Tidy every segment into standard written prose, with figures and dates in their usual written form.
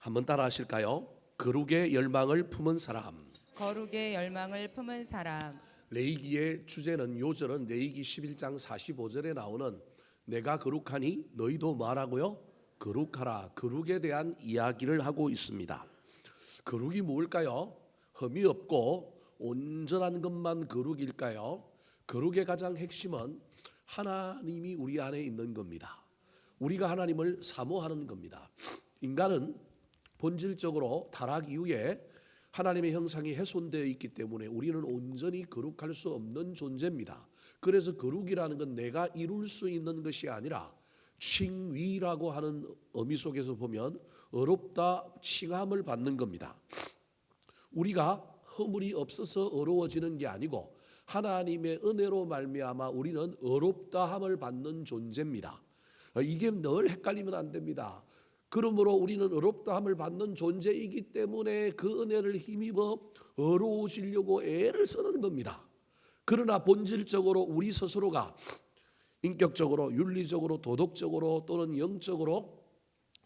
한번 따라 하실까요? 거룩의 열망을 품은 사람. 거룩의 열망을 품은 사람. 레위기의 주제는 요절은 레위기 11장 45절에 나오는 내가 거룩하니 너희도 말하고요 거룩하라. 거룩에 대한 이야기를 하고 있습니다. 거룩이 무엇일까요? 흠이 없고 온전한 것만 거룩일까요? 거룩의 가장 핵심은 하나님이 우리 안에 있는 겁니다. 우리가 하나님을 사모하는 겁니다. 인간은 본질적으로 타락 이후에 하나님의 형상이 훼손되어 있기 때문에 우리는 온전히 거룩할 수 없는 존재입니다. 그래서 거룩이라는 건 내가 이룰 수 있는 것이 아니라 칭위라고 하는 의미 속에서 보면 어렵다, 칭함을 받는 겁니다. 우리가 허물이 없어서 어려워지는 게 아니고 하나님의 은혜로 말미암아 우리는 어렵다함을 받는 존재입니다. 이게 늘 헷갈리면 안 됩니다. 그러므로 우리는 어렵다함을 받는 존재이기 때문에 그 은혜를 힘입어 어려워지려고 애를 쓰는 겁니다. 그러나 본질적으로 우리 스스로가 인격적으로, 윤리적으로, 도덕적으로 또는 영적으로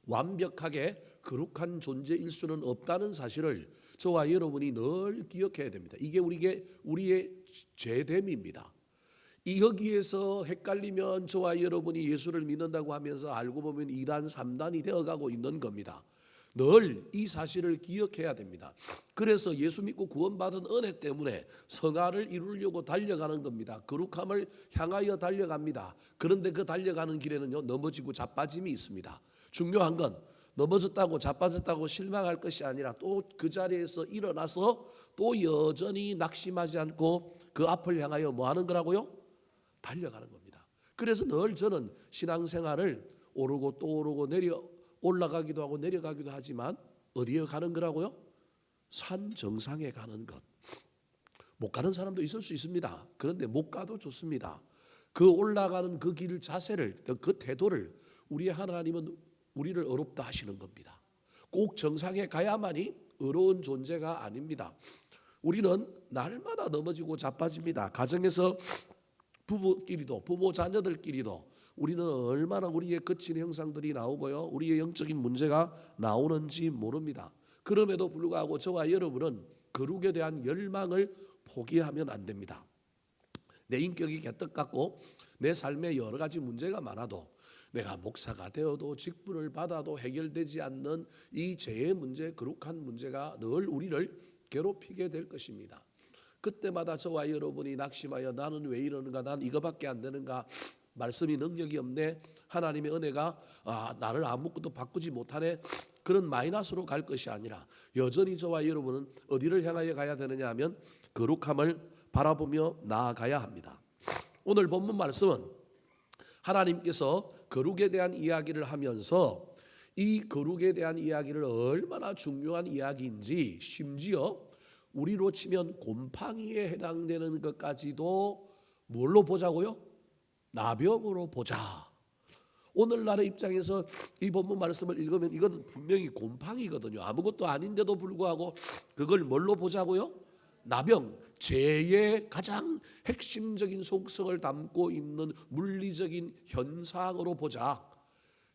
완벽하게 거룩한 존재일 수는 없다는 사실을 저와 여러분이 늘 기억해야 됩니다. 이게 우리의 죄됨입니다. 여기에서 헷갈리면 저와 여러분이 예수를 믿는다고 하면서 알고 보면 2단, 3단이 되어가고 있는 겁니다. 늘 이 사실을 기억해야 됩니다. 그래서 예수 믿고 구원받은 은혜 때문에 성화를 이루려고 달려가는 겁니다. 거룩함을 향하여 달려갑니다. 그런데 그 달려가는 길에는요 넘어지고 자빠짐이 있습니다. 중요한 건 넘어졌다고 자빠졌다고 실망할 것이 아니라 또 그 자리에서 일어나서 또 여전히 낙심하지 않고 그 앞을 향하여 뭐 하는 거라고요? 달려가는 겁니다. 그래서 늘 저는 신앙생활을 오르고 또 오르고 올라가기도 하고 내려가기도 하지만 어디에 가는 거라고요? 산 정상에 가는 것. 못 가는 사람도 있을 수 있습니다. 그런데 못 가도 좋습니다. 그 올라가는 그 길 자세를, 그 태도를 우리의 하나님은 우리를 어렵다 하시는 겁니다. 꼭 정상에 가야만이 어려운 존재가 아닙니다. 우리는 날마다 넘어지고 자빠집니다. 가정에서 부부끼리도 부모 자녀들끼리도 우리는 얼마나 우리의 거친 형상들이 나오고요 우리의 영적인 문제가 나오는지 모릅니다. 그럼에도 불구하고 저와 여러분은 거룩에 대한 열망을 포기하면 안 됩니다. 내 인격이 개떡 같고 내 삶에 여러 가지 문제가 많아도 내가 목사가 되어도 직분을 받아도 해결되지 않는 이 죄의 문제, 거룩한 문제가 늘 우리를 괴롭히게 될 것입니다. 그때마다 저와 여러분이 낙심하여 나는 왜 이러는가, 난 이거밖에 안 되는가, 말씀이 능력이 없네, 하나님의 은혜가 나를 아무것도 바꾸지 못하네, 그런 마이너스로 갈 것이 아니라 여전히 저와 여러분은 어디를 향하여 가야 되느냐 하면 거룩함을 바라보며 나아가야 합니다. 오늘 본문 말씀은 하나님께서 거룩에 대한 이야기를 하면서 이 거룩에 대한 이야기를 얼마나 중요한 이야기인지, 심지어 우리로 치면 곰팡이에 해당되는 것까지도 뭘로 보자고요? 나병으로 보자. 오늘날의 입장에서 이 본문 말씀을 읽으면 이건 분명히 곰팡이거든요. 아무것도 아닌데도 불구하고 그걸 뭘로 보자고요? 나병, 죄의 가장 핵심적인 속성을 담고 있는 물리적인 현상으로 보자.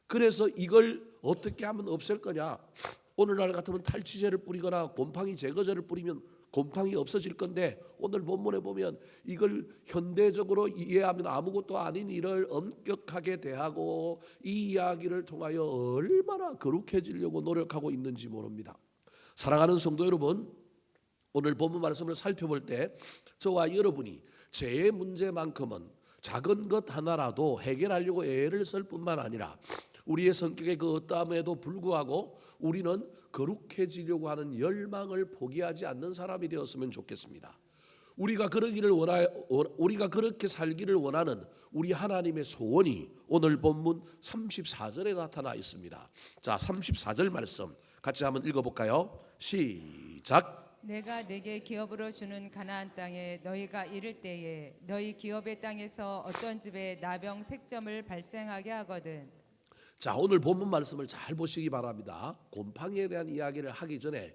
그래서 이걸 어떻게 하면 없앨 거냐? 오늘날 같으면 탈취제를 뿌리거나 곰팡이 제거제를 뿌리면 곰팡이 없어질 건데, 오늘 본문에 보면 이걸 현대적으로 이해하면 아무것도 아닌 일을 엄격하게 대하고 이 이야기를 통하여 얼마나 거룩해지려고 노력하고 있는지 모릅니다. 사랑하는 성도 여러분, 오늘 본문 말씀을 살펴볼 때 저와 여러분이 죄의 문제만큼은 작은 것 하나라도 해결하려고 애를 쓸 뿐만 아니라 우리의 성격의 그 어떠함에도 불구하고 우리는 거룩해지려고 하는 열망을 포기하지 않는 사람이 되었으면 좋겠습니다. 우리가 그렇게 살기를 원하는 우리 하나님의 소원이 오늘 본문 34절에 나타나 있습니다. 자, 34절 말씀 같이 한번 읽어볼까요? 시작. 내가 내게 기업으로 주는 가나안 땅에 너희가 이를 때에 너희 기업의 땅에서 어떤 집에 나병 색점을 발생하게 하거든. 자, 오늘 본문 말씀을 잘 보시기 바랍니다. 곰팡이에 대한 이야기를 하기 전에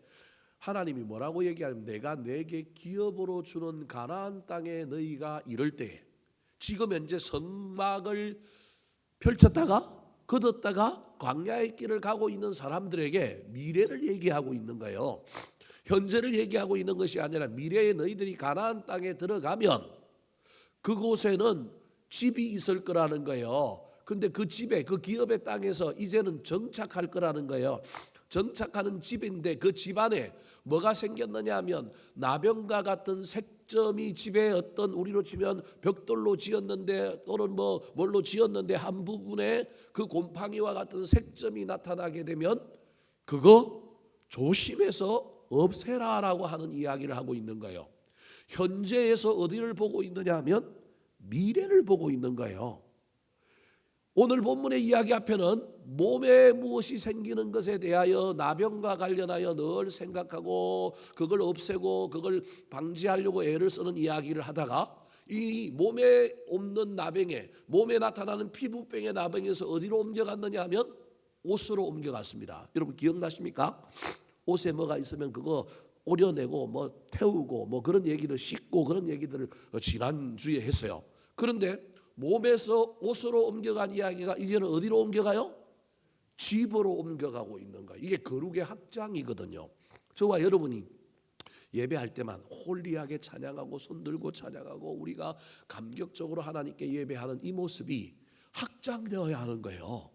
하나님이 뭐라고 얘기하냐면 내가 내게 기업으로 주는 가나안 땅에 너희가 이를 때에, 지금 현재 성막을 펼쳤다가 걷었다가 광야의 길을 가고 있는 사람들에게 미래를 얘기하고 있는 거예요. 현재를 얘기하고 있는 것이 아니라 미래에 너희들이 가나안 땅에 들어가면 그곳에는 집이 있을 거라는 거예요. 근데 그 집에, 그 기업의 땅에서 이제는 정착할 거라는 거예요. 정착하는 집인데 그 집 안에 뭐가 생겼느냐 하면 나병과 같은 색점이 집에 어떤 우리로 치면 벽돌로 지었는데 또는 뭘로 지었는데 한 부분에 그 곰팡이와 같은 색점이 나타나게 되면 그거 조심해서 없애라라고 하는 이야기를 하고 있는 거예요. 현재에서 어디를 보고 있느냐 하면 미래를 보고 있는 거예요. 오늘 본문의 이야기 앞에는 몸에 무엇이 생기는 것에 대하여 나병과 관련하여 늘 생각하고 그걸 없애고 그걸 방지하려고 애를 쓰는 이야기를 하다가 이 몸에 없는 나병에, 몸에 나타나는 피부병의 나병에서 어디로 옮겨갔느냐 하면 옷으로 옮겨갔습니다. 여러분 기억나십니까? 옷에 뭐가 있으면 그거 오려내고 뭐 태우고 뭐 그런 얘기를 씻고 그런 얘기들을 지난주에 했어요. 그런데 몸에서 옷으로 옮겨간 이야기가 이제는 어디로 옮겨가요? 집으로 옮겨가고 있는 거예요. 이게 거룩의 확장이거든요. 저와 여러분이 예배할 때만 홀리하게 찬양하고 손들고 찬양하고 우리가 감격적으로 하나님께 예배하는 이 모습이 확장되어야 하는 거예요.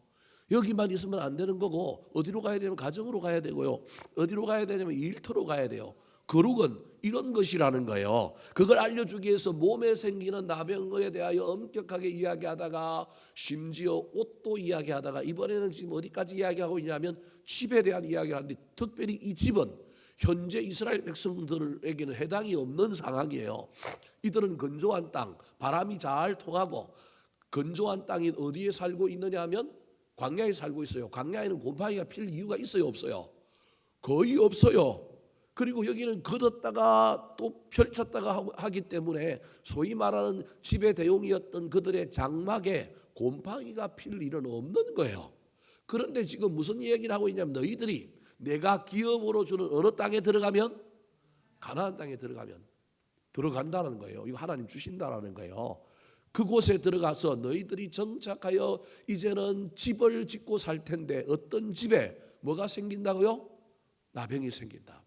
여기만 있으면 안 되는 거고 어디로 가야 되면 가정으로 가야 되고요. 어디로 가야 되냐면 일터로 가야 돼요. 거룩은 이런 것이라는 거예요. 그걸 알려주기 위해서 몸에 생기는 나병에 대하여 엄격하게 이야기하다가 심지어 옷도 이야기하다가 이번에는 지금 어디까지 이야기하고 있냐면 집에 대한 이야기를 하는데 특별히 이 집은 현재 이스라엘 백성들에게는 해당이 없는 상황이에요. 이들은 건조한 땅, 바람이 잘 통하고 건조한 땅이 어디에 살고 있느냐 하면 광야에 살고 있어요. 광야에는 곰팡이가 필 이유가 있어요, 없어요? 거의 없어요. 그리고 여기는 걷었다가 또 펼쳤다가 하기 때문에 소위 말하는 집의 대용이었던 그들의 장막에 곰팡이가 필 일은 없는 거예요. 그런데 지금 무슨 얘기를 하고 있냐면 너희들이 내가 기업으로 주는 어느 땅에 들어가면 가나안 땅에 들어간다는 거예요. 이거 하나님 주신다라는 거예요. 그곳에 들어가서 너희들이 정착하여 이제는 집을 짓고 살 텐데 어떤 집에 뭐가 생긴다고요? 나병이 생긴다.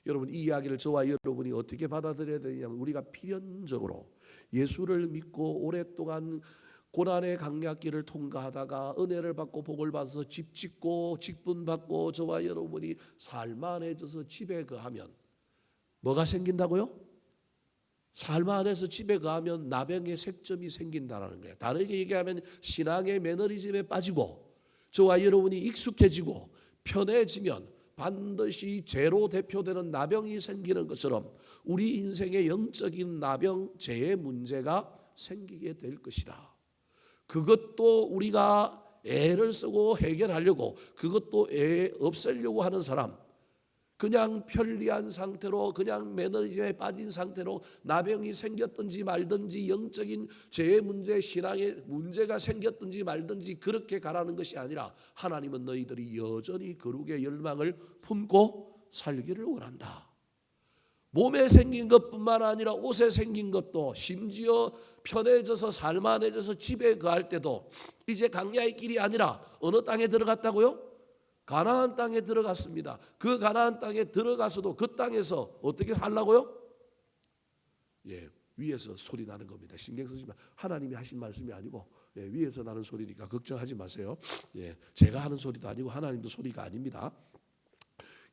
여러분 이 이야기를 저와 여러분이 어떻게 받아들여야 되냐면 우리가 필연적으로 예수를 믿고 오랫동안 고난의 강약길을 통과하다가 은혜를 받고 복을 받아서 집 짓고 직분 받고 저와 여러분이 살만해져서 집에 거하면 뭐가 생긴다고요? 삶 안에서 집에 거하면 나병의 색점이 생긴다는 거예요. 다르게 얘기하면 신앙의 매너리즘에 빠지고 저와 여러분이 익숙해지고 편해지면 반드시 죄로 대표되는 나병이 생기는 것처럼 우리 인생의 영적인 나병, 죄의 문제가 생기게 될 것이다. 그것도 우리가 애를 쓰고 해결하려고 그것도 애 없애려고 하는 사람 그냥 편리한 상태로 그냥 매너리즘에 빠진 상태로 나병이 생겼든지 말든지 영적인 죄의 문제 신앙의 문제가 생겼든지 말든지 그렇게 가라는 것이 아니라 하나님은 너희들이 여전히 거룩의 열망을 품고 살기를 원한다. 몸에 생긴 것뿐만 아니라 옷에 생긴 것도 심지어 편해져서 살만해져서 집에 거할 때도 이제 광야의 길이 아니라 어느 땅에 들어갔다고요? 가나안 땅에 들어갔습니다. 그 가나안 땅에 들어가서도 그 땅에서 어떻게 살라고요? 위에서 소리 나는 겁니다. 신경 쓰지 마. 하나님이 하신 말씀이 아니고 위에서 나는 소리니까 걱정하지 마세요. 제가 하는 소리도 아니고 하나님도 소리가 아닙니다.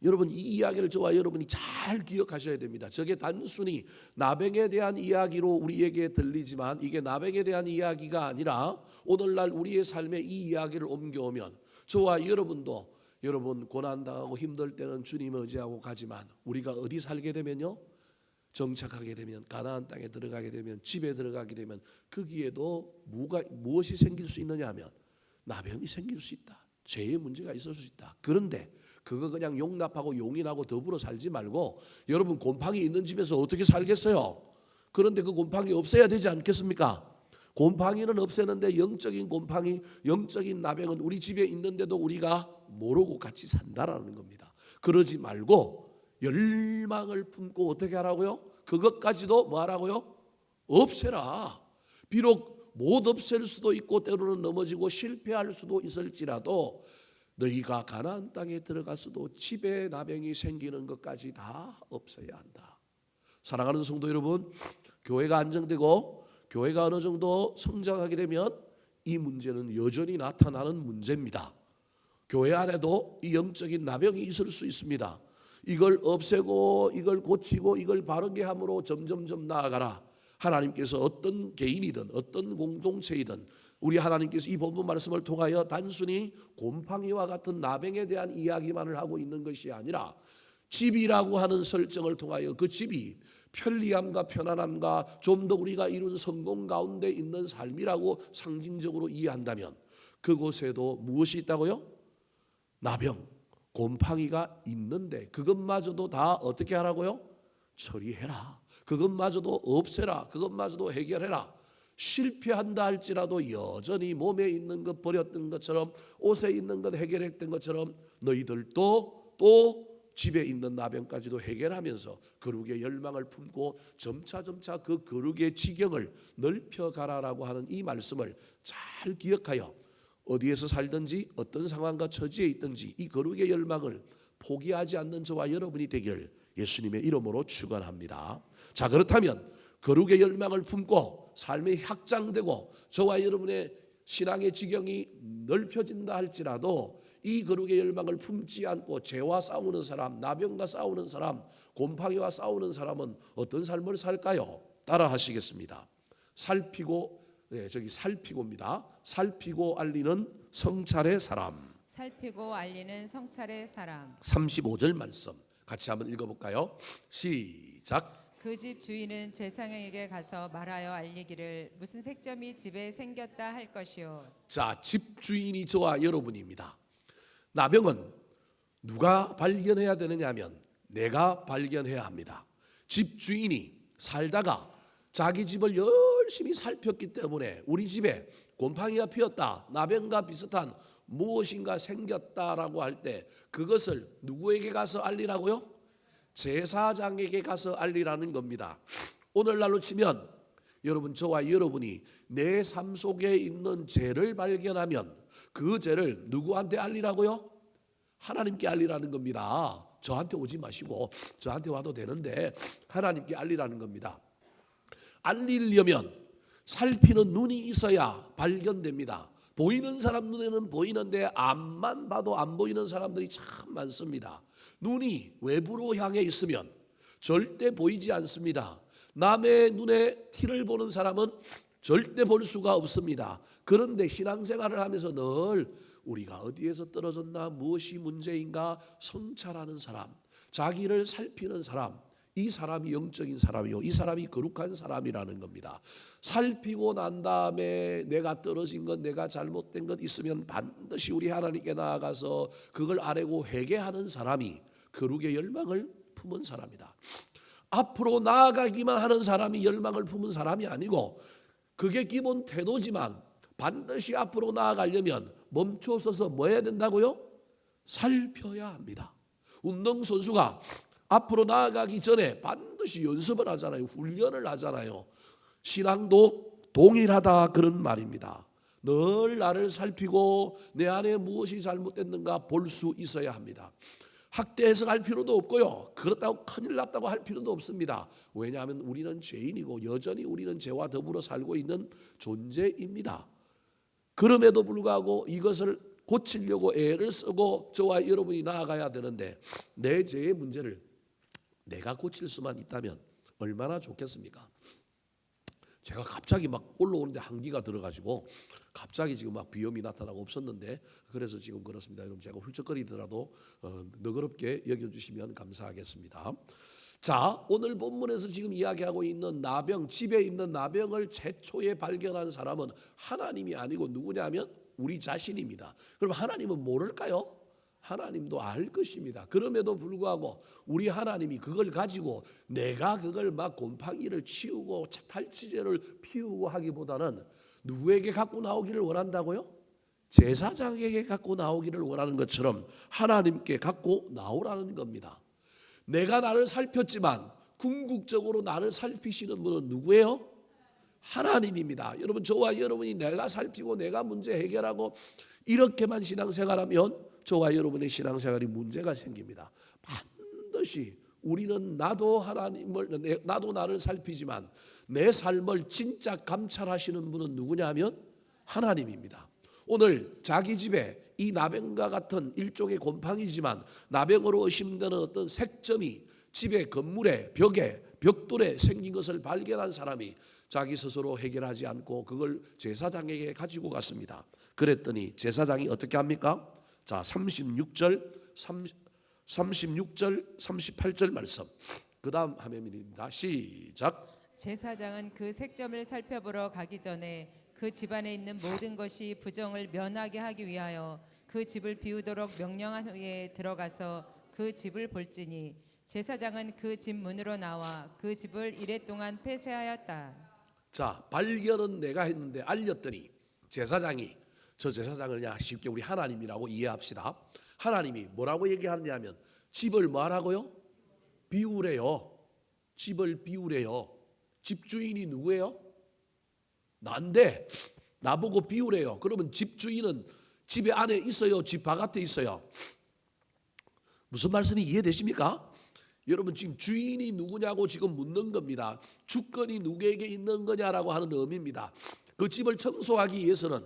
여러분 이 이야기를 저와 여러분이 잘 기억하셔야 됩니다. 저게 단순히 나병에 대한 이야기로 우리에게 들리지만 이게 나병에 대한 이야기가 아니라 오늘날 우리의 삶에 이 이야기를 옮겨오면 저와 여러분도 여러분 고난당하고 힘들 때는 주님 의지하고 가지만 우리가 어디 살게 되면요 정착하게 되면 가나안 땅에 들어가게 되면 집에 들어가게 되면 거기에도 무엇이 생길 수 있느냐 하면 나병이 생길 수 있다. 죄의 문제가 있을 수 있다. 그런데 그거 그냥 용납하고 용인하고 더불어 살지 말고 여러분 곰팡이 있는 집에서 어떻게 살겠어요? 그런데 그 곰팡이 없애야 되지 않겠습니까? 곰팡이는 없애는데 영적인 곰팡이, 영적인 나병은 우리 집에 있는데도 우리가 모르고 같이 산다라는 겁니다. 그러지 말고 열망을 품고 어떻게 하라고요? 그것까지도 뭐 하라고요? 없애라. 비록 못 없앨 수도 있고 때로는 넘어지고 실패할 수도 있을지라도 너희가 가나안 땅에 들어갔어도 집에 나병이 생기는 것까지 다 없어야 한다. 사랑하는 성도 여러분, 교회가 안정되고 교회가 어느 정도 성장하게 되면 이 문제는 여전히 나타나는 문제입니다. 교회 안에도 이 영적인 나병이 있을 수 있습니다. 이걸 없애고 이걸 고치고 이걸 바르게 함으로 점점점 나아가라. 하나님께서 어떤 개인이든 어떤 공동체이든 우리 하나님께서 이 본문 말씀을 통하여 단순히 곰팡이와 같은 나병에 대한 이야기만을 하고 있는 것이 아니라 집이라고 하는 설정을 통하여 그 집이 편리함과 편안함과 좀 더 우리가 이룬 성공 가운데 있는 삶이라고 상징적으로 이해한다면 그곳에도 무엇이 있다고요? 나병, 곰팡이가 있는데 그것마저도 다 어떻게 하라고요? 처리해라. 그것마저도 없애라. 그것마저도 해결해라. 실패한다 할지라도 여전히 몸에 있는 것 버렸던 것처럼 옷에 있는 것 해결했던 것처럼 너희들도 또 집에 있는 나병까지도 해결하면서 거룩의 열망을 품고 점차점차 그 거룩의 지경을 넓혀가라라고 하는 이 말씀을 잘 기억하여 어디에서 살든지 어떤 상황과 처지에 있든지 이 거룩의 열망을 포기하지 않는 저와 여러분이 되기를 예수님의 이름으로 축원합니다. 자, 그렇다면 거룩의 열망을 품고 삶이 확장되고 저와 여러분의 신앙의 지경이 넓혀진다 할지라도 이 거룩의 열망을 품지 않고 죄와 싸우는 사람, 나병과 싸우는 사람, 곰팡이와 싸우는 사람은 어떤 삶을 살까요? 따라 하시겠습니다. 살피고입니다. 살피고 알리는 성찰의 사람. 살피고 알리는 성찰의 사람. 35절 말씀 같이 한번 읽어볼까요? 시작. 그 집 주인은 제사장에게 가서 말하여 알리기를 무슨 색점이 집에 생겼다 할 것이요. 자, 집 주인이 저와 여러분입니다. 나병은 누가 발견해야 되느냐 하면 내가 발견해야 합니다. 집 주인이 살다가 자기 집을 열심히 살폈기 때문에 우리 집에 곰팡이가 피었다, 나병과 비슷한 무엇인가 생겼다라고 할 때 그것을 누구에게 가서 알리라고요? 제사장에게 가서 알리라는 겁니다. 오늘날로 치면 여러분, 저와 여러분이 내 삶 속에 있는 죄를 발견하면 그 죄를 누구한테 알리라고요? 하나님께 알리라는 겁니다. 저한테 오지 마시고 저한테 와도 되는데 하나님께 알리라는 겁니다. 알리려면 살피는 눈이 있어야 발견됩니다. 보이는 사람 눈에는 보이는데 앞만 봐도 안 보이는 사람들이 참 많습니다. 눈이 외부로 향해 있으면 절대 보이지 않습니다. 남의 눈에 티를 보는 사람은 절대 볼 수가 없습니다. 그런데 신앙생활을 하면서 늘 우리가 어디에서 떨어졌나, 무엇이 문제인가 성찰하는 사람, 자기를 살피는 사람, 이 사람이 영적인 사람이요, 이 사람이 거룩한 사람이라는 겁니다. 살피고 난 다음에 내가 떨어진 것, 내가 잘못된 것 있으면 반드시 우리 하나님께 나아가서 그걸 아뢰고 회개하는 사람이 거룩의 열망을 품은 사람이다. 앞으로 나아가기만 하는 사람이 열망을 품은 사람이 아니고 그게 기본 태도지만 반드시 앞으로 나아가려면 멈춰서서 뭐 해야 된다고요? 살펴야 합니다. 운동선수가 앞으로 나아가기 전에 반드시 연습을 하잖아요. 훈련을 하잖아요. 신앙도 동일하다 그런 말입니다. 늘 나를 살피고 내 안에 무엇이 잘못됐는가 볼 수 있어야 합니다. 학대해서 갈 필요도 없고요. 그렇다고 큰일 났다고 할 필요도 없습니다. 왜냐하면 우리는 죄인이고 여전히 우리는 죄와 더불어 살고 있는 존재입니다. 그럼에도 불구하고 이것을 고치려고 애를 쓰고 저와 여러분이 나아가야 되는데 내 죄의 문제를 내가 고칠 수만 있다면 얼마나 좋겠습니까? 제가 갑자기 막 올라오는데 한기가 들어가지고 갑자기 지금 막 비염이 나타나고 없었는데 그래서 지금 그렇습니다. 여러분, 제가 훌쩍거리더라도 너그럽게 여겨주시면 감사하겠습니다. 자, 오늘 본문에서 지금 이야기하고 있는 나병, 집에 있는 나병을 최초에 발견한 사람은 하나님이 아니고 누구냐면 우리 자신입니다. 그럼 하나님은 모를까요? 하나님도 알 것입니다. 그럼에도 불구하고 우리 하나님이 그걸 가지고 내가 그걸 막 곰팡이를 치우고 탈취제를 피우고 하기보다는 누구에게 갖고 나오기를 원한다고요? 제사장에게 갖고 나오기를 원하는 것처럼 하나님께 갖고 나오라는 겁니다. 내가 나를 살폈지만 궁극적으로 나를 살피시는 분은 누구예요? 하나님입니다. 여러분, 저와 여러분이 내가 살피고 내가 문제 해결하고 이렇게만 신앙생활하면 저와 여러분의 신앙생활이 문제가 생깁니다. 반드시 우리는 나도 나를 살피지만 내 삶을 진짜 감찰하시는 분은 누구냐 하면 하나님입니다. 오늘 자기 집에 이 나병과 같은 일종의 곰팡이지만 나병으로 의심되는 어떤 색점이 집의 건물에 벽에 벽돌에 생긴 것을 발견한 사람이 자기 스스로 해결하지 않고 그걸 제사장에게 가지고 갔습니다. 그랬더니 제사장이 어떻게 합니까? 자, 36절 38절 말씀. 그다음 화면입니다. 시작. 제사장은 그 색점을 살펴보러 가기 전에 그 집안에 있는 모든 것이 부정을 면하게 하기 위하여 그 집을 비우도록 명령한 후에 들어가서 그 집을 볼지니 제사장은 그 집 문으로 나와 그 집을 이레 동안 폐쇄하였다. 자, 발견은 내가 했는데 알렸더니 제사장이, 저 제사장을 그냥 쉽게 우리 하나님이라고 이해합시다. 하나님이 뭐라고 얘기하느냐면 집을 뭐 하라고요? 비우래요. 집을 비우래요. 집주인이 누구예요? 난데 나보고 비우래요. 그러면 집주인은 집 안에 있어요? 집 바깥에 있어요? 무슨 말씀이 이해되십니까? 여러분, 지금 주인이 누구냐고 지금 묻는 겁니다. 주권이 누구에게 있는 거냐라고 하는 의미입니다. 그 집을 청소하기 위해서는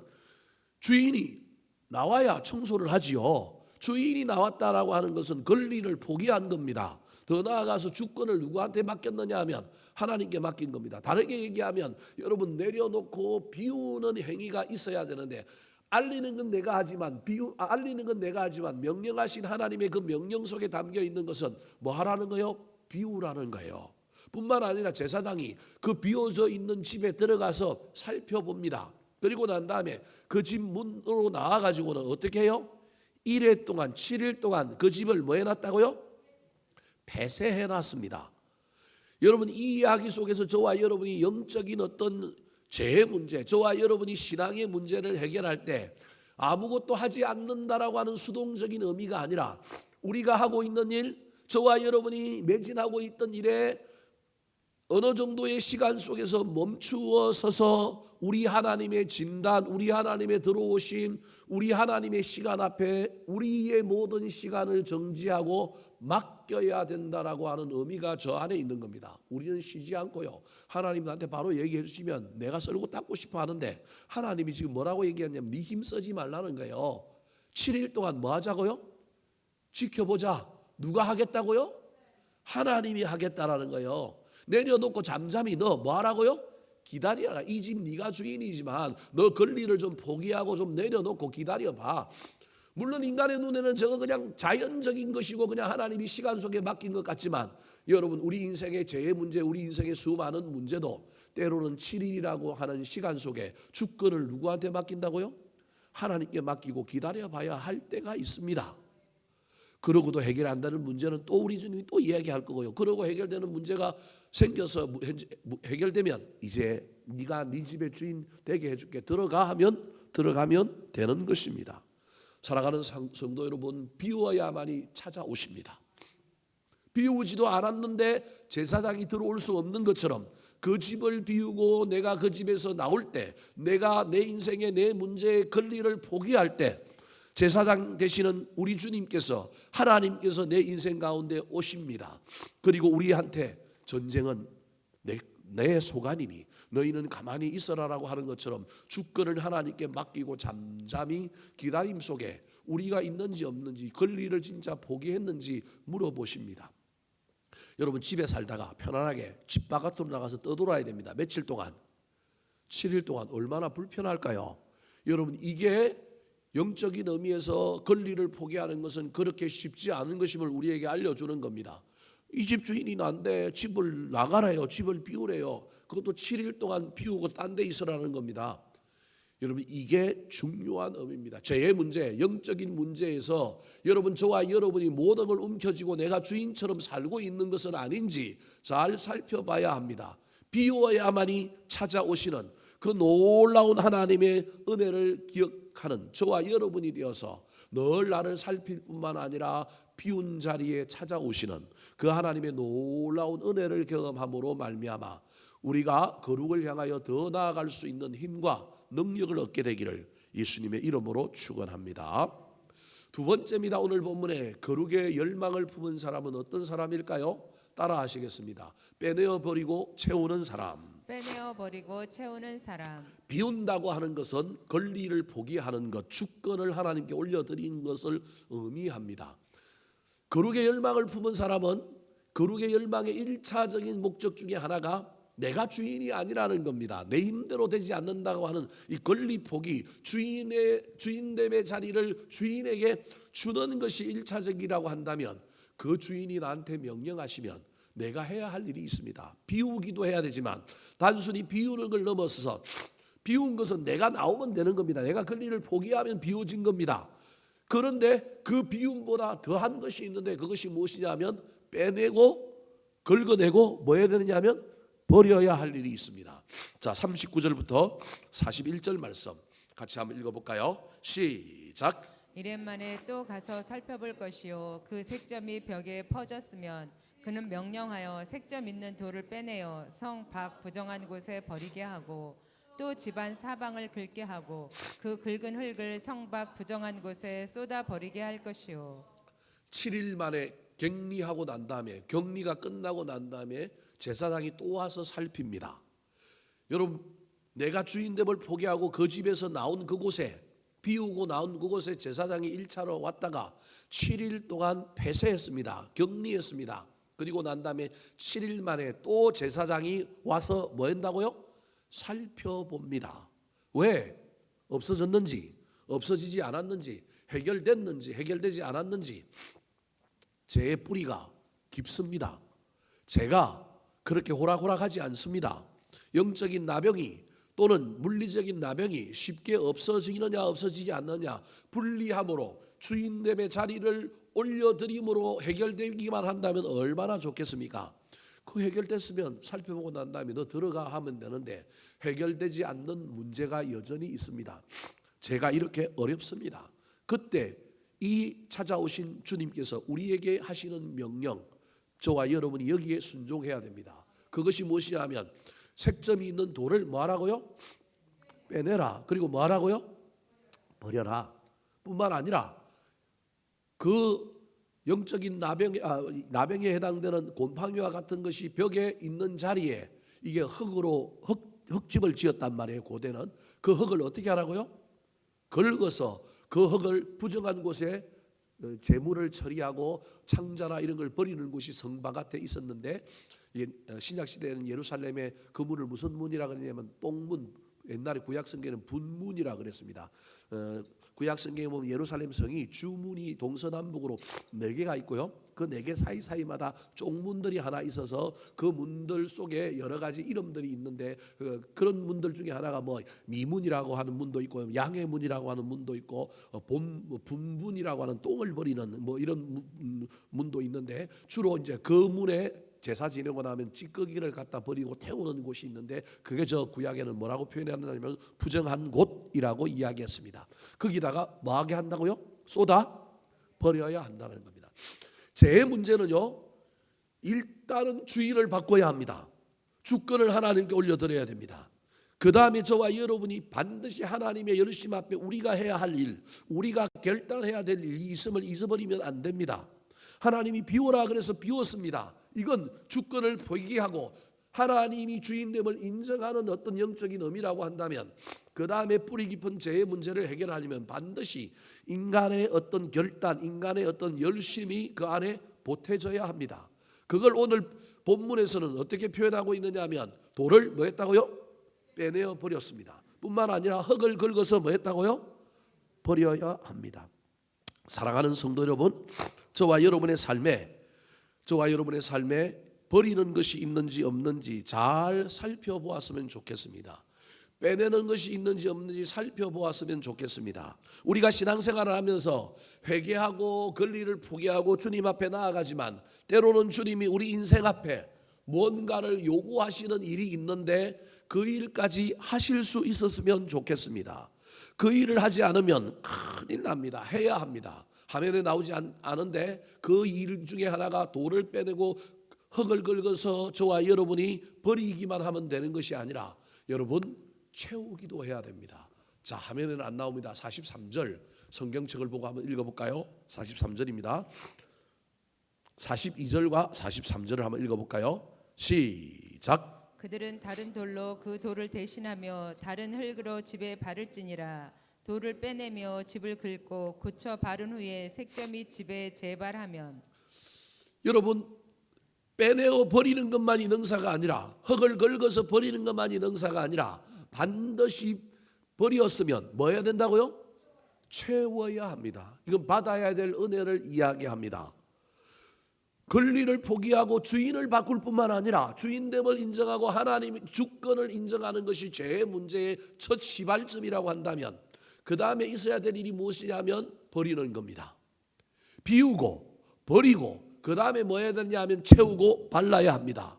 주인이 나와야 청소를 하지요. 주인이 나왔다라고 하는 것은 권리를 포기한 겁니다. 더 나아가서 주권을 누구한테 맡겼느냐 하면 하나님께 맡긴 겁니다. 다르게 얘기하면 여러분, 내려놓고 비우는 행위가 있어야 되는데 알리는 건 내가 하지만 명령하신 하나님의 그 명령 속에 담겨 있는 것은 뭐 하라는 거예요? 비우라는 거예요. 뿐만 아니라 제사장이 그 비워져 있는 집에 들어가서 살펴봅니다. 그리고 난 다음에 그 집 문으로 나와가지고는 어떻게 해요? 1회 동안 7일 동안 그 집을 뭐 해놨다고요? 폐쇄해놨습니다. 여러분, 이 이야기 속에서 저와 여러분이 영적인 어떤 죄의 문제, 저와 여러분이 신앙의 문제를 해결할 때 아무것도 하지 않는다라고 하는 수동적인 의미가 아니라 우리가 하고 있는 일, 저와 여러분이 매진하고 있던 일에 어느 정도의 시간 속에서 멈추어 서서 우리 하나님의 진단, 우리 하나님의 들어오심, 우리 하나님의 시간 앞에 우리의 모든 시간을 정지하고 맡겨야 된다라고 하는 의미가 저 안에 있는 겁니다. 우리는 쉬지 않고요. 하나님 나한테 바로 얘기해 주시면 내가 썰고 닦고 싶어 하는데 하나님이 지금 뭐라고 얘기하냐면 네 힘 쓰지 말라는 거예요. 7일 동안 뭐 하자고요? 지켜보자. 누가 하겠다고요? 하나님이 하겠다라는 거예요. 내려놓고 잠잠히 너 뭐 하라고요? 기다려라. 이 집 네가 주인이지만 너 권리를 좀 포기하고 좀 내려놓고 기다려봐. 물론 인간의 눈에는 저거 그냥 자연적인 것이고 그냥 하나님이 시간 속에 맡긴 것 같지만 여러분, 우리 인생의 죄의 문제, 우리 인생의 수많은 문제도 때로는 7일이라고 하는 시간 속에 주권을 누구한테 맡긴다고요? 하나님께 맡기고 기다려봐야 할 때가 있습니다. 그러고도 해결 안 되는 문제는 또 우리 주님이 또 이야기할 거고요. 그러고 해결되는 문제가 생겨서 해결되면 이제 네가 네 집의 주인 되게 해줄게. 들어가면 되는 것입니다. 살아가는 성도 여러분, 비워야만이 찾아오십니다. 비우지도 않았는데 제사장이 들어올 수 없는 것처럼 그 집을 비우고 내가 그 집에서 나올 때, 내가 내 인생의 내 문제의 권리를 포기할 때 제사장 되시는 우리 주님께서, 하나님께서 내 인생 가운데 오십니다. 그리고 우리한테 전쟁은 내 소관이니 너희는 가만히 있어라라고 하는 것처럼 주권을 하나님께 맡기고 잠잠히 기다림 속에 우리가 있는지 없는지, 권리를 진짜 포기했는지 물어보십니다. 여러분, 집에 살다가 편안하게 집 바깥으로 나가서 떠돌아야 됩니다. 며칠 동안, 7일 동안 얼마나 불편할까요? 여러분, 이게 영적인 의미에서 권리를 포기하는 것은 그렇게 쉽지 않은 것임을 우리에게 알려주는 겁니다. 이 집 주인이 난데 집을 나가래요. 집을 비우래요. 그것도 7일 동안 비우고 딴 데 있으라는 겁니다. 여러분, 이게 중요한 의미입니다. 죄의 문제, 영적인 문제에서 여러분, 저와 여러분이 모든 걸 움켜쥐고 내가 주인처럼 살고 있는 것은 아닌지 잘 살펴봐야 합니다. 비워야만이 찾아오시는 그 놀라운 하나님의 은혜를 기억하는 저와 여러분이 되어서 늘 나를 살필 뿐만 아니라 비운 자리에 찾아오시는 그 하나님의 놀라운 은혜를 경험함으로 말미암아 우리가 거룩을 향하여 더 나아갈 수 있는 힘과 능력을 얻게 되기를 예수님의 이름으로 축원합니다. 두 번째입니다. 오늘 본문에 거룩의 열망을 품은 사람은 어떤 사람일까요? 따라 하시겠습니다. 빼내어 버리고 채우는 사람. 빼내어 버리고 채우는 사람. 비운다고 하는 것은 권리를 포기하는 것, 주권을 하나님께 올려드리는 것을 의미합니다. 거룩의 열망을 품은 사람은 거룩의 열망의 1차적인 목적 중에 하나가 내가 주인이 아니라는 겁니다. 내 힘대로 되지 않는다고 하는 이 권리 포기, 주인됨의 자리를 주인에게 주는 것이 1차적이라고 한다면 그 주인이 나한테 명령하시면 내가 해야 할 일이 있습니다. 비우기도 해야 되지만 단순히 비우는 걸 넘어서서 비운 것은 내가 나오면 되는 겁니다. 내가 권리를 포기하면 비워진 겁니다. 그런데 그 비움보다 더한 것이 있는데 그것이 무엇이냐면 빼내고 긁어내고 뭐 해야 되느냐 하면 버려야 할 일이 있습니다. 자, 39절부터 41절 말씀 같이 한번 읽어볼까요? 시작. 이랜만에 또 가서 살펴볼 것이요 그 색점이 벽에 퍼졌으면 그는 명령하여 색점 있는 돌을 빼내어 성 밖 부정한 곳에 버리게 하고 또 집안 사방을 긁게 하고 그 긁은 흙을 성 밖 부정한 곳에 쏟아 버리게 할 것이요 7일 만에 격리하고 난 다음에 격리가 끝나고 난 다음에 제사장이 또 와서 살핍니다. 여러분, 내가 주인됨을 포기하고 그 집에서 나온 그곳에 비우고 나온 그곳에 제사장이 1차로 왔다가 7일 동안 폐쇄했습니다. 격리했습니다. 그리고 난 다음에 7일 만에 또 제사장이 와서 뭐 한다고요? 살펴봅니다. 왜? 없어졌는지, 없어지지 않았는지, 해결됐는지, 해결되지 않았는지. 죄의 뿌리가 깊습니다. 죄가 그렇게 호락호락하지 않습니다. 영적인 나병이 또는 물리적인 나병이 쉽게 없어지느냐 없어지지 않느냐 분리함으로 주인됨의 자리를 올려드림으로 해결되기만 한다면 얼마나 좋겠습니까? 그 해결됐으면 살펴보고 난 다음에 너 들어가 하면 되는데 해결되지 않는 문제가 여전히 있습니다. 제가 이렇게 어렵습니다. 그때 이 찾아오신 주님께서 우리에게 하시는 명령, 저와 여러분이 여기에 순종해야 됩니다. 그것이 무엇이냐면 색점이 있는 돌을 뭐하라고요? 빼내라. 그리고 뭐하라고요? 버려라. 뿐만 아니라 그 영적인 나병에 해당되는 곰팡이와 같은 것이 벽에 있는 자리에 이게 흙집을 지었단 말이에요. 고대는 그 흙을 어떻게 하라고요? 긁어서 그 흙을 부정한 곳에 재물을 처리하고 창자나 이런 걸 버리는 곳이 성바깥에 있었는데 신약 시대에는 예루살렘의 그 문을 무슨 문이라 그러냐면 똥문, 옛날에 구약 성경에는 분문이라 그랬습니다. 구약 성경에 보면 예루살렘 성이 주문이 동서남북으로 4개가 있고요. 그 4개 사이사이마다 쪽문들이 하나 있어서 그 문들 속에 여러 가지 이름들이 있는데 그런 문들 중에 하나가 뭐 미문이라고 하는 문도 있고 양의 문이라고 하는 문도 있고 분문이라고 하는 똥을 버리는 뭐 이런 문도 있는데 주로 이제 그 문에 제사 지내고 나면 찌꺼기를 갖다 버리고 태우는 곳이 있는데 그게 저 구약에는 뭐라고 표현했냐면 부정한 곳이라고 이야기했습니다. 거기다가 뭐하게 한다고요? 쏟아 버려야 한다는 겁니다. 제 문제는요, 일단은 주의를 바꿔야 합니다. 주권을 하나님께 올려드려야 됩니다. 그 다음에 저와 여러분이 반드시 하나님의 열심 앞에 우리가 해야 할 일, 우리가 결단해야 될 일이 있음을 잊어버리면 안 됩니다. 하나님이 비워라 그래서 비웠습니다. 이건 주권을 포기하고 하나님이 주인됨을 인정하는 어떤 영적인 의미라고 한다면 그 다음에 뿌리 깊은 죄의 문제를 해결하려면 반드시 인간의 어떤 결단, 인간의 어떤 열심이 그 안에 보태져야 합니다. 그걸 오늘 본문에서는 어떻게 표현하고 있느냐 하면 돌을 뭐 했다고요? 빼내어 버렸습니다. 뿐만 아니라 흙을 긁어서 뭐 했다고요? 버려야 합니다. 사랑하는 성도 여러분, 저와 여러분의 삶에 버리는 것이 있는지 없는지 잘 살펴보았으면 좋겠습니다. 빼내는 것이 있는지 없는지 살펴보았으면 좋겠습니다. 우리가 신앙생활을 하면서 회개하고 권리를 포기하고 주님 앞에 나아가지만 때로는 주님이 우리 인생 앞에 뭔가를 요구하시는 일이 있는데 그 일까지 하실 수 있었으면 좋겠습니다. 그 일을 하지 않으면 큰일 납니다. 해야 합니다. 화면에 나오지 않은데 그 일 중에 하나가 돌을 빼내고 흙을 긁어서 저와 여러분이 버리기만 하면 되는 것이 아니라 여러분 채우기도 해야 됩니다. 자, 화면에는 안 나옵니다. 43절 성경책을 보고 한번 읽어볼까요? 43절입니다. 42절과 43절을 한번 읽어볼까요? 시작. 그들은 다른 돌로 그 돌을 대신하며 다른 흙으로 집에 바를지니라. 돌을 빼내며 집을 긁고 고쳐 바른 후에 색점이 집에 재발하면. 여러분, 빼내어 버리는 것만이 능사가 아니라, 흙을 긁어서 버리는 것만이 능사가 아니라 반드시 버렸으면 뭐 해야 된다고요? 채워야 합니다. 이건 받아야 될 은혜를 이야기합니다. 권리를 포기하고 주인을 바꿀 뿐만 아니라 주인됨을 인정하고 하나님의 주권을 인정하는 것이 죄의 문제의 첫 시발점이라고 한다면, 그 다음에 있어야 될 일이 무엇이냐면 버리는 겁니다. 비우고 버리고 그 다음에 뭐 해야 되냐 하면 채우고 발라야 합니다.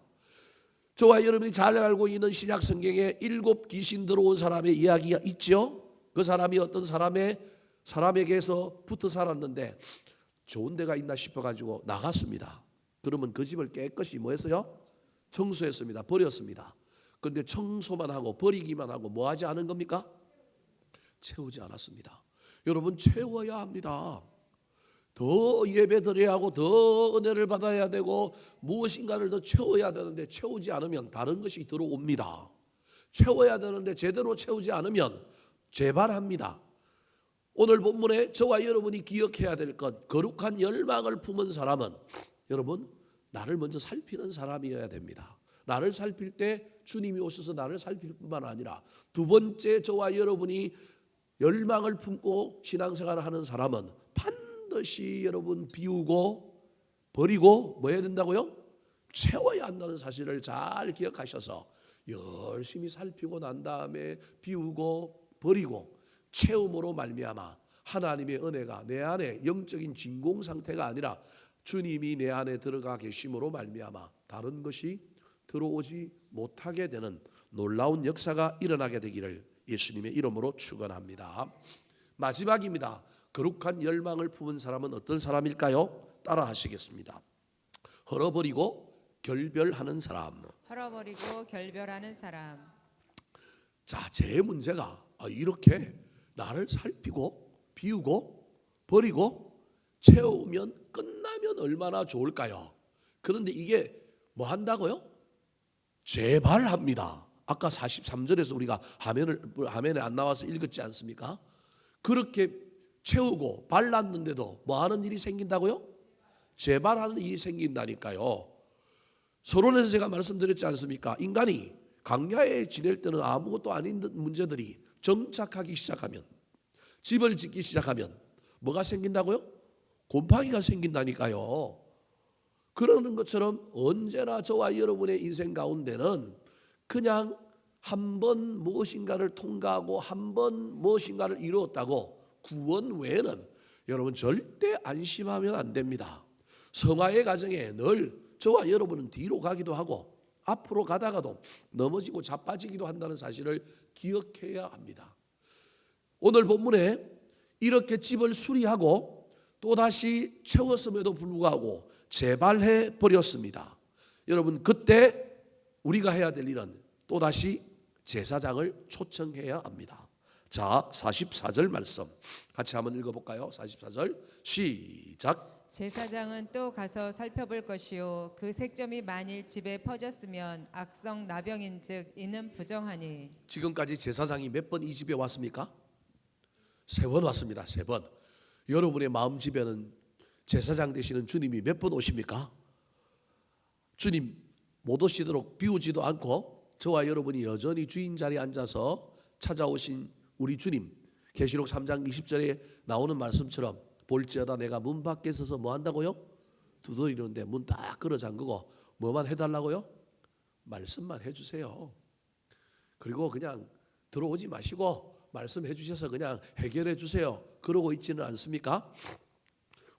저와 여러분이 잘 알고 있는 신약 성경에 7 귀신 들어온 사람의 이야기가 있죠. 그 사람이 어떤 사람에게서 붙어 살았는데 좋은 데가 있나 싶어가지고 나갔습니다. 그러면 그 집을 깨끗이 뭐 했어요? 청소했습니다. 버렸습니다. 그런데 청소만 하고 버리기만 하고 뭐 하지 않은 겁니까? 채우지 않았습니다. 여러분 채워야 합니다. 더 예배 드려야 하고 더 은혜를 받아야 되고 무엇인가를 더 채워야 되는데 채우지 않으면 다른 것이 들어옵니다. 채워야 되는데 제대로 채우지 않으면 재발합니다. 오늘 본문에 저와 여러분이 기억해야 될 것, 거룩한 열망을 품은 사람은 여러분 나를 먼저 살피는 사람이어야 됩니다. 나를 살필 때 주님이 오셔서 나를 살필 뿐만 아니라 두 번째 저와 여러분이 열망을 품고 신앙생활을 하는 사람은 반드시 여러분 비우고 버리고 뭐 해야 된다고요? 채워야 한다는 사실을 잘 기억하셔서 열심히 살피고 난 다음에 비우고 버리고 채움으로 말미암아 하나님의 은혜가 내 안에 영적인 진공 상태가 아니라 주님이 내 안에 들어가 계심으로 말미암아 다른 것이 들어오지 못하게 되는 놀라운 역사가 일어나게 되기를 예수님의 이름으로 축원합니다. 마지막입니다. 거룩한 열망을 품은 사람은 어떤 사람일까요? 따라 하시겠습니다. 헐어버리고 결별하는 사람. 헐어버리고 결별하는 사람. 자, 제 문제가 이렇게 나를 살피고 비우고 버리고 채우면 끝나면 얼마나 좋을까요? 그런데 이게 뭐 한다고요? 재발합니다. 아까 43절에서 우리가 화면에 안 나와서 읽었지 않습니까? 그렇게 채우고 발랐는데도 뭐 하는 일이 생긴다고요? 재발하는 일이 생긴다니까요. 서론에서 제가 말씀드렸지 않습니까? 인간이 광야에 지낼 때는 아무것도 아닌 문제들이 정착하기 시작하면, 집을 짓기 시작하면 뭐가 생긴다고요? 곰팡이가 생긴다니까요. 그러는 것처럼 언제나 저와 여러분의 인생 가운데는 그냥 한 번 무엇인가를 통과하고 한 번 무엇인가를 이루었다고 구원 외에는 여러분 절대 안심하면 안 됩니다. 성화의 과정에 늘 저와 여러분은 뒤로 가기도 하고 앞으로 가다가도 넘어지고 자빠지기도 한다는 사실을 기억해야 합니다. 오늘 본문에 이렇게 집을 수리하고 또다시 채웠음에도 불구하고 재발해 버렸습니다. 여러분 그때 우리가 해야 될 일은 또다시 제사장을 초청해야 합니다. 자, 44절 말씀 같이 한번 읽어볼까요? 44절 시작. 제사장은 또 가서 살펴볼 것이요 그 색점이 만일 집에 퍼졌으면 악성 나병인즉 이는 부정하니. 지금까지 제사장이 몇 번 이 집에 왔습니까? 3번 왔습니다. 3번. 여러분의 마음 집에는 제사장 되시는 주님이 몇 번 오십니까? 주님 못 오시도록 비우지도 않고 저와 여러분이 여전히 주인 자리에 앉아서 찾아오신 우리 주님, 계시록 3장 20절에 나오는 말씀처럼 볼지어다 내가 문 밖에 서서 뭐 한다고요? 두드리는데 문 딱 걸어 잠그고 뭐만 해달라고요? 말씀만 해주세요. 그리고 그냥 들어오지 마시고 말씀해 주셔서 그냥 해결해 주세요. 그러고 있지는 않습니까?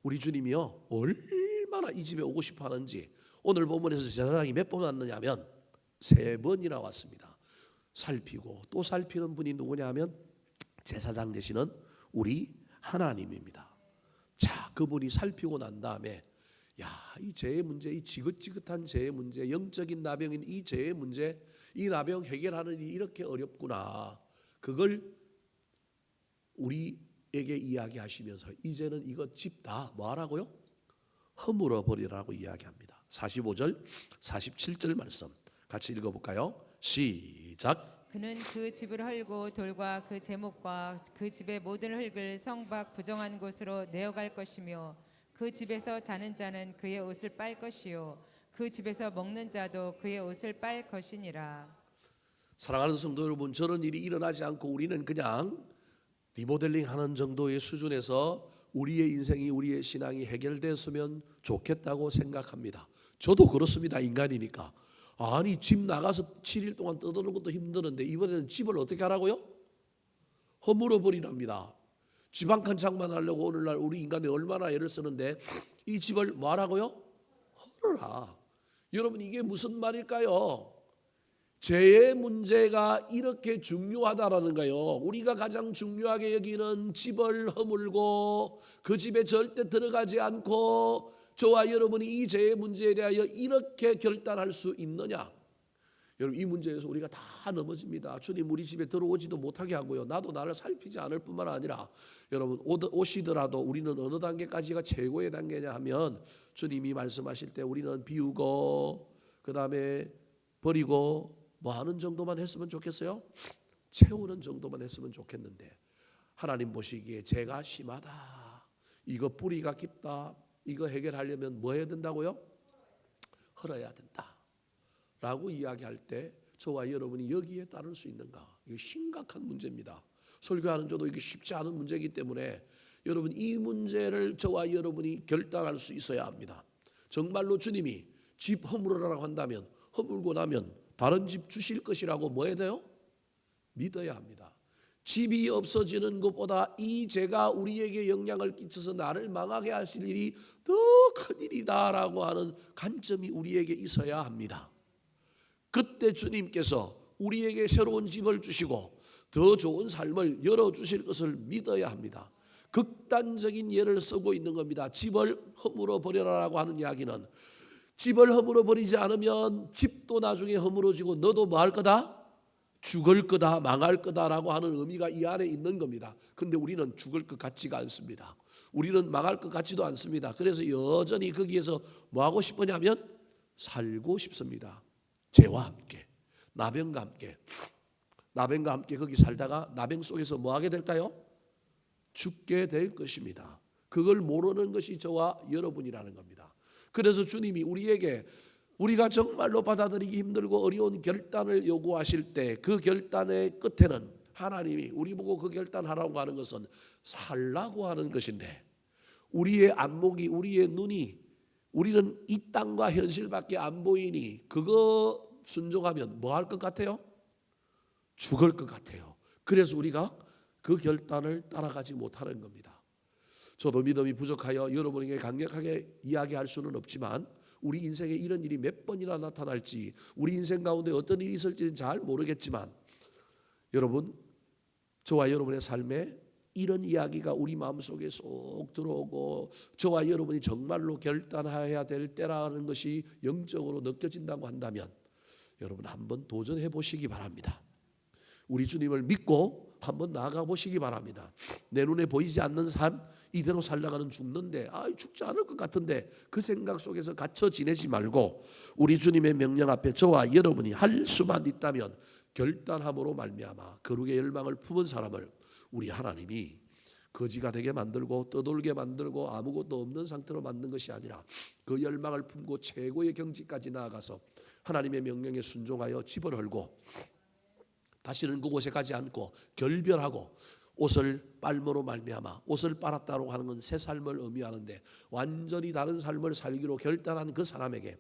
우리 주님이요 얼마나 이 집에 오고 싶어 하는지 오늘 본문에서 제사장이 몇 번 왔느냐면 3번이나 왔습니다. 살피고 또 살피는 분이 누구냐 하면 제사장 되시는 우리 하나님입니다. 자, 그분이 살피고 난 다음에 야, 이 죄의 문제, 이 지긋지긋한 죄의 문제, 영적인 나병인 이 죄의 문제, 이 나병 해결하는 일이 이렇게 어렵구나. 그걸 우리에게 이야기하시면서 이제는 이거 집 다 뭐하라고요? 허물어 버리라고 이야기합니다. 45절, 47절 말씀 같이 읽어볼까요? 시작. 그는 그 집을 헐고 돌과 그 제목과 그 집의 모든 흙을 성 밖 부정한 곳으로 내어갈 것이며 그 집에서 자는 자는 그의 옷을 빨 것이요 그 집에서 먹는 자도 그의 옷을 빨 것이니라. 사랑하는 성도 여러분, 저런 일이 일어나지 않고 우리는 그냥 리모델링 하는 정도의 수준에서 우리의 인생이, 우리의 신앙이 해결됐으면 좋겠다고 생각합니다. 저도 그렇습니다. 인간이니까. 아니, 집 나가서 7일 동안 떠드는 것도 힘드는데 이번에는 집을 어떻게 하라고요? 허물어 버리랍니다. 집 한 칸 장만하려고 오늘날 우리 인간이 얼마나 애를 쓰는데 이 집을 뭐 하라고요? 헐어라. 여러분, 이게 무슨 말일까요? 죄의 문제가 이렇게 중요하다라는 거예요. 우리가 가장 중요하게 여기는 집을 허물고 그 집에 절대 들어가지 않고 저와 여러분이 이 죄의 문제에 대하여 이렇게 결단할 수 있느냐? 여러분, 이 문제에서 우리가 다 넘어집니다. 주님 우리 집에 들어오지도 못하게 하고요. 나도 나를 살피지 않을 뿐만 아니라 여러분 오시더라도 우리는 어느 단계까지가 최고의 단계냐 하면 주님이 말씀하실 때 우리는 비우고 그 다음에 버리고 뭐 하는 정도만 했으면 좋겠어요? 채우는 정도만 했으면 좋겠는데 하나님 보시기에 죄가 심하다. 이거 뿌리가 깊다. 이거 해결하려면 뭐 해야 된다고요? 헐어야 된다. 라고 이야기할 때 저와 여러분이 여기에 따를 수 있는가? 이게 심각한 문제입니다. 설교하는 저도 이게 쉽지 않은 문제이기 때문에 여러분 이 문제를 저와 여러분이 결단할 수 있어야 합니다. 정말로 주님이 집 허물으라고 한다면 허물고 나면 다른 집 주실 것이라고 뭐 해야 돼요? 믿어야 합니다. 집이 없어지는 것보다 이 죄가 우리에게 영향을 끼쳐서 나를 망하게 하실 일이 더 큰 일이다라고 하는 관점이 우리에게 있어야 합니다. 그때 주님께서 우리에게 새로운 집을 주시고 더 좋은 삶을 열어주실 것을 믿어야 합니다. 극단적인 예를 쓰고 있는 겁니다. 집을 허물어 버려라라고 하는 이야기는 집을 허물어 버리지 않으면 집도 나중에 허물어지고 너도 뭐 할 거다? 죽을 거다, 망할 거다라고 하는 의미가 이 안에 있는 겁니다. 그런데 우리는 죽을 것 같지가 않습니다. 우리는 망할 것 같지도 않습니다. 그래서 여전히 거기에서 뭐 하고 싶으냐면 살고 싶습니다. 죄와 함께, 나병과 함께. 나병과 함께 거기 살다가 나병 속에서 뭐 하게 될까요? 죽게 될 것입니다. 그걸 모르는 것이 저와 여러분이라는 겁니다. 그래서 주님이 우리에게 우리가 정말로 받아들이기 힘들고 어려운 결단을 요구하실 때 그 결단의 끝에는 하나님이 우리 보고 그 결단하라고 하는 것은 살라고 하는 것인데 우리의 안목이 우리의 눈이 우리는 이 땅과 현실밖에 안 보이니 그거 순종하면 뭐 할 것 같아요? 죽을 것 같아요. 그래서 우리가 그 결단을 따라가지 못하는 겁니다. 저도 믿음이 부족하여 여러분에게 강력하게 이야기할 수는 없지만 우리 인생에 이런 일이 몇 번이나 나타날지 우리 인생 가운데 어떤 일이 있을지는 잘 모르겠지만 여러분 저와 여러분의 삶에 이런 이야기가 우리 마음속에 쏙 들어오고 저와 여러분이 정말로 결단해야 될 때라는 것이 영적으로 느껴진다고 한다면 여러분 한번 도전해 보시기 바랍니다. 우리 주님을 믿고 한번 나아가 보시기 바랍니다. 내 눈에 보이지 않는 삶 이대로 살다가는 죽는데 죽지 않을 것 같은데 그 생각 속에서 갇혀 지내지 말고 우리 주님의 명령 앞에 저와 여러분이 할 수만 있다면 결단함으로 말미암아 거룩의 열망을 품은 사람을 우리 하나님이 거지가 되게 만들고 떠돌게 만들고 아무것도 없는 상태로 만든 것이 아니라 그 열망을 품고 최고의 경지까지 나아가서 하나님의 명령에 순종하여 집을 헐고 다시는 그곳에 가지 않고 결별하고 옷을 빨므로 말미암아 옷을 빨았다고 하는 건 새 삶을 의미하는데 완전히 다른 삶을 살기로 결단한 그 사람에게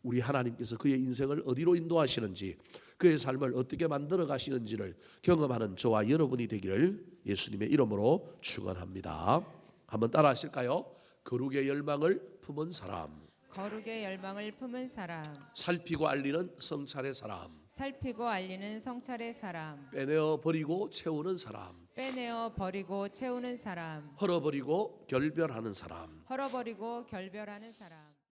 우리 하나님께서 그의 인생을 어디로 인도하시는지 그의 삶을 어떻게 만들어 가시는지를 경험하는 저와 여러분이 되기를 예수님의 이름으로 축원합니다. 한번 따라 하실까요? 거룩의 열망을 품은 사람, 거룩의 열망을 품은 사람, 살피고 알리는 성찰의 사람, 살피고 알리는 성찰의 사람, 빼내어 버리고 채우는 사람, 빼내어 버리고 채우는 사람, 헐어버리고 결별하는 사람. 헐어버리고 결별하는 사람.